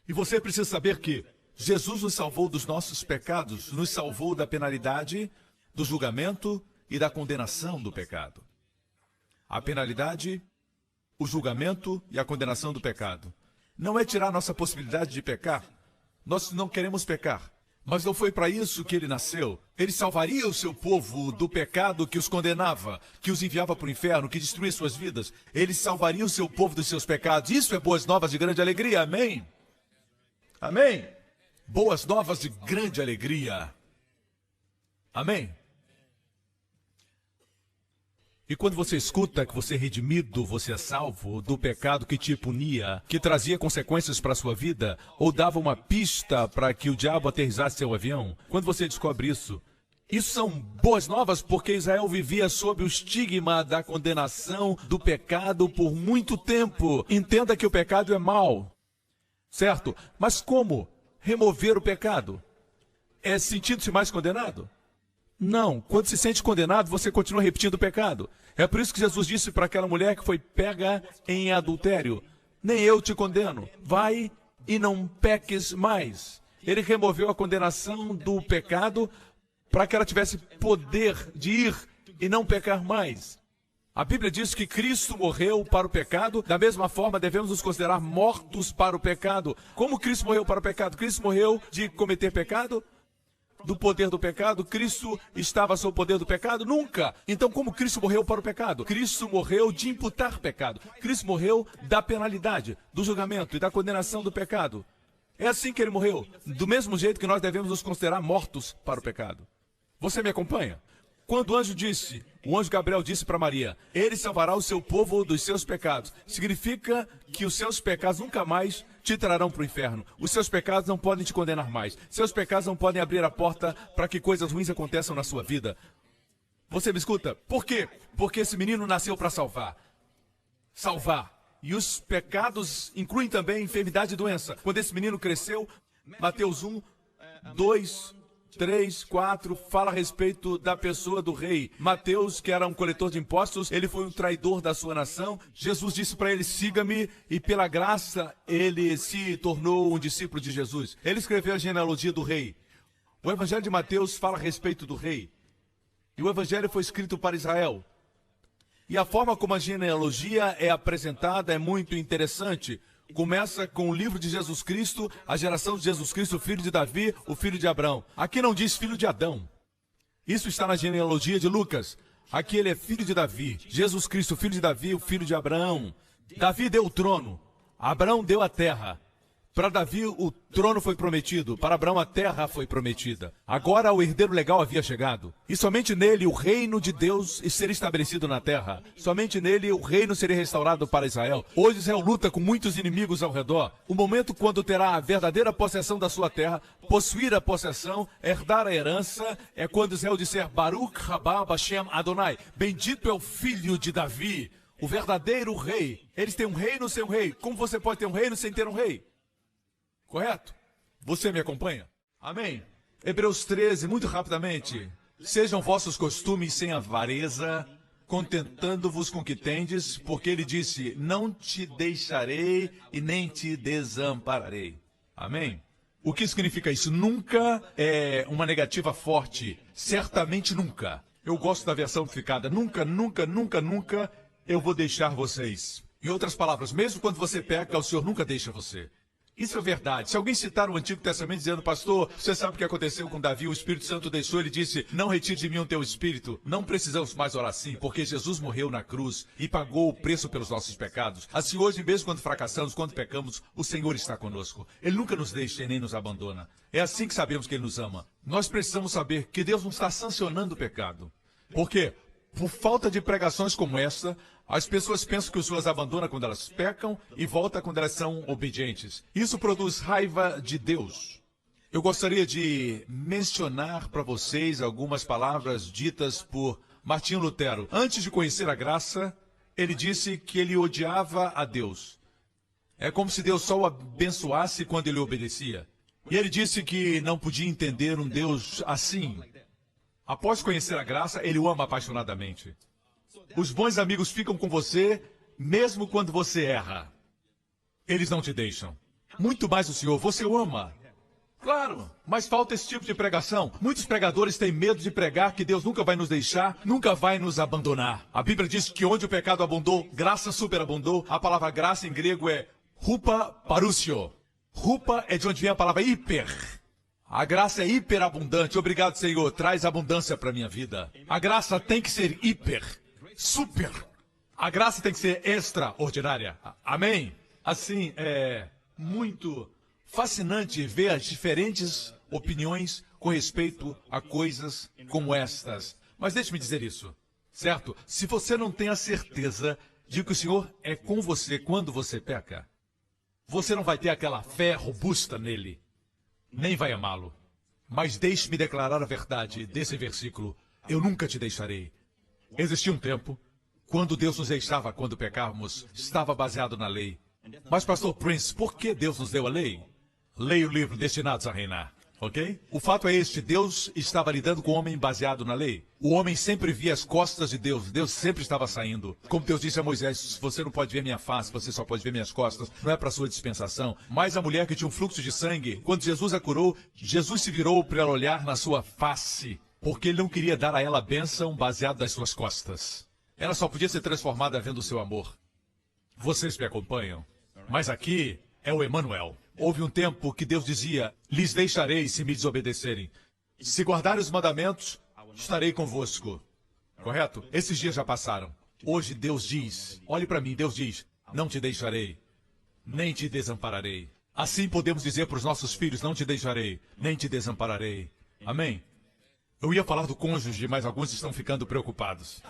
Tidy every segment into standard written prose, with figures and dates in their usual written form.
E você precisa saber que Jesus nos salvou dos nossos pecados, nos salvou da penalidade, do julgamento e da condenação do pecado. A penalidade, o julgamento e a condenação do pecado. Não é tirar nossa possibilidade de pecar. Nós não queremos pecar. Mas não foi para isso que ele nasceu. Ele salvaria o seu povo do pecado que os condenava, que os enviava para o inferno, que destruía suas vidas. Ele salvaria o seu povo dos seus pecados. Isso é boas novas de grande alegria. Amém? Amém? Boas novas de grande alegria. Amém? E quando você escuta que você é redimido, você é salvo do pecado que te punia, que trazia consequências para a sua vida, ou dava uma pista para que o diabo aterrissasse seu avião, quando você descobre isso são boas novas, porque Israel vivia sob o estigma da condenação do pecado por muito tempo. Entenda que o pecado é mau, certo? Mas como remover o pecado? É sentindo-se mais condenado? Não. Quando se sente condenado, você continua repetindo o pecado. É por isso que Jesus disse para aquela mulher que foi pega em adultério: nem eu te condeno. Vai e não peques mais. Ele removeu a condenação do pecado para que ela tivesse poder de ir e não pecar mais. A Bíblia diz que Cristo morreu para o pecado. Da mesma forma, devemos nos considerar mortos para o pecado. Como Cristo morreu para o pecado? Cristo morreu de cometer pecado? Do poder do pecado? Cristo estava sob o poder do pecado? Nunca! Então, como Cristo morreu para o pecado? Cristo morreu de imputar pecado. Cristo morreu da penalidade, do julgamento e da condenação do pecado. É assim que ele morreu. Do mesmo jeito que nós devemos nos considerar mortos para o pecado. Você me acompanha? Quando o anjo Gabriel disse para Maria: ele salvará o seu povo dos seus pecados. Significa que os seus pecados nunca mais te trarão para o inferno. Os seus pecados não podem te condenar mais. Seus pecados não podem abrir a porta para que coisas ruins aconteçam na sua vida. Você me escuta? Por quê? Porque esse menino nasceu para salvar. Salvar. E os pecados incluem também enfermidade e doença. Quando esse menino cresceu, Mateus 1, 2... 3, 4, fala a respeito da pessoa do rei. Mateus, que era um coletor de impostos, ele foi um traidor da sua nação. Jesus disse para ele: siga-me, e pela graça ele se tornou um discípulo de Jesus. Ele escreveu a genealogia do rei. O Evangelho de Mateus fala a respeito do rei. E o Evangelho foi escrito para Israel. E a forma como a genealogia é apresentada é muito interessante. Começa com o livro de Jesus Cristo, a geração de Jesus Cristo, o filho de Davi, o filho de Abraão. Aqui não diz filho de Adão. Isso está na genealogia de Lucas. Aqui ele é filho de Davi. Jesus Cristo, filho de Davi, o filho de Abraão. Davi deu o trono. Abraão deu a terra. Para Davi o trono foi prometido, para Abraão a terra foi prometida. Agora o herdeiro legal havia chegado. E somente nele o reino de Deus seria estabelecido na terra. Somente nele o reino seria restaurado para Israel. Hoje Israel luta com muitos inimigos ao redor. O momento quando terá a verdadeira possessão da sua terra, possuir a possessão, herdar a herança, é quando Israel disser: Baruch Rabá Bashem Adonai. Bendito é o filho de Davi, o verdadeiro rei. Eles têm um reino sem um rei. Como você pode ter um reino sem ter um rei? Correto? Você me acompanha? Amém? Hebreus 13, muito rapidamente. Sejam vossos costumes sem avareza, contentando-vos com o que tendes, porque ele disse: não te deixarei e nem te desampararei. Amém? O que significa isso? Nunca é uma negativa forte. Certamente nunca. Eu gosto da versão amplificada. Nunca, nunca, nunca, nunca eu vou deixar vocês. Em outras palavras, mesmo quando você peca, o Senhor nunca deixa você. Isso é verdade. Se alguém citar o Antigo Testamento dizendo: pastor, você sabe o que aconteceu com Davi? O Espírito Santo deixou, ele disse: não retire de mim o teu espírito. Não precisamos mais orar assim, porque Jesus morreu na cruz e pagou o preço pelos nossos pecados. Assim hoje, mesmo quando fracassamos, quando pecamos, o Senhor está conosco. Ele nunca nos deixa e nem nos abandona. É assim que sabemos que Ele nos ama. Nós precisamos saber que Deus não está sancionando o pecado. Por quê? Por falta de pregações como essa, as pessoas pensam que o Senhor as abandona quando elas pecam e volta quando elas são obedientes. Isso produz raiva de Deus. Eu gostaria de mencionar para vocês algumas palavras ditas por Martinho Lutero. Antes de conhecer a graça, ele disse que ele odiava a Deus. É como se Deus só o abençoasse quando ele obedecia. E ele disse que não podia entender um Deus assim. Após conhecer a graça, ele o ama apaixonadamente. Os bons amigos ficam com você, mesmo quando você erra. Eles não te deixam. muito mais o Senhor. Você o ama. Claro, mas falta esse tipo de pregação. Muitos pregadores têm medo de pregar que Deus nunca vai nos deixar, nunca vai nos abandonar. A Bíblia diz que onde o pecado abundou, graça superabundou. A palavra graça em grego é hupa parúcio. Hupa é de onde vem a palavra hiper. A graça é hiperabundante. Obrigado, Senhor. Traz abundância para minha vida. A graça tem que ser hiper, super. A graça tem que ser extraordinária. Amém? Assim, é muito fascinante ver as diferentes opiniões com respeito a coisas como estas. Mas deixe-me dizer isso, certo? Se você não tem a certeza de que o Senhor é com você quando você peca, você não vai ter aquela fé robusta nele, nem vai amá-lo. Mas deixe-me declarar a verdade desse versículo. Eu nunca te deixarei. Existia um tempo, quando Deus nos deixava quando pecávamos, estava baseado na lei. Mas, pastor Prince, por que Deus nos deu a lei? Leia o livro Destinados a Reinar, ok? O fato é este, Deus estava lidando com o homem baseado na lei. O homem sempre via as costas de Deus, Deus sempre estava saindo. Como Deus disse a Moisés, você não pode ver minha face, você só pode ver minhas costas, não é para sua dispensação. Mas a mulher que tinha um fluxo de sangue, quando Jesus a curou, Jesus se virou para ela olhar na sua face, porque ele não queria dar a ela a bênção baseado nas suas costas. Ela só podia ser transformada vendo o seu amor. Vocês me acompanham? Mas aqui é o Emanuel. Houve um tempo que Deus dizia, lhes deixarei se me desobedecerem. Se guardarem os mandamentos, estarei convosco. Correto? Esses dias já passaram. Hoje Deus diz, olhe para mim, Deus diz, não te deixarei, nem te desampararei. Assim podemos dizer para os nossos filhos, não te deixarei, nem te desampararei. Amém? Eu ia falar do cônjuge, mas alguns estão ficando preocupados.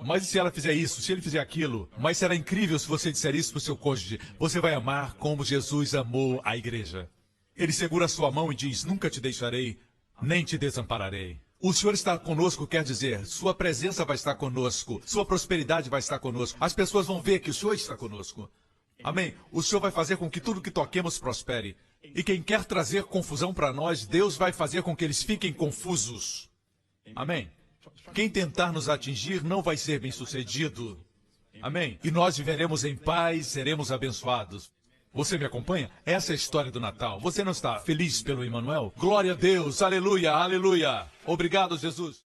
Mas e se ela fizer isso, se ele fizer aquilo? Mas será incrível se você disser isso para o seu cônjuge. Você vai amar como Jesus amou a igreja. Ele segura a sua mão e diz, nunca te deixarei, nem te desampararei. O Senhor está conosco, quer dizer, sua presença vai estar conosco, sua prosperidade vai estar conosco. As pessoas vão ver que o Senhor está conosco. Amém? O Senhor vai fazer com que tudo que toquemos prospere. E quem quer trazer confusão para nós, Deus vai fazer com que eles fiquem confusos. Amém? Quem tentar nos atingir não vai ser bem-sucedido. Amém? E nós viveremos em paz, seremos abençoados. Você me acompanha? Essa é a história do Natal. Você não está feliz pelo Emanuel? Glória a Deus, aleluia, aleluia. Obrigado, Jesus.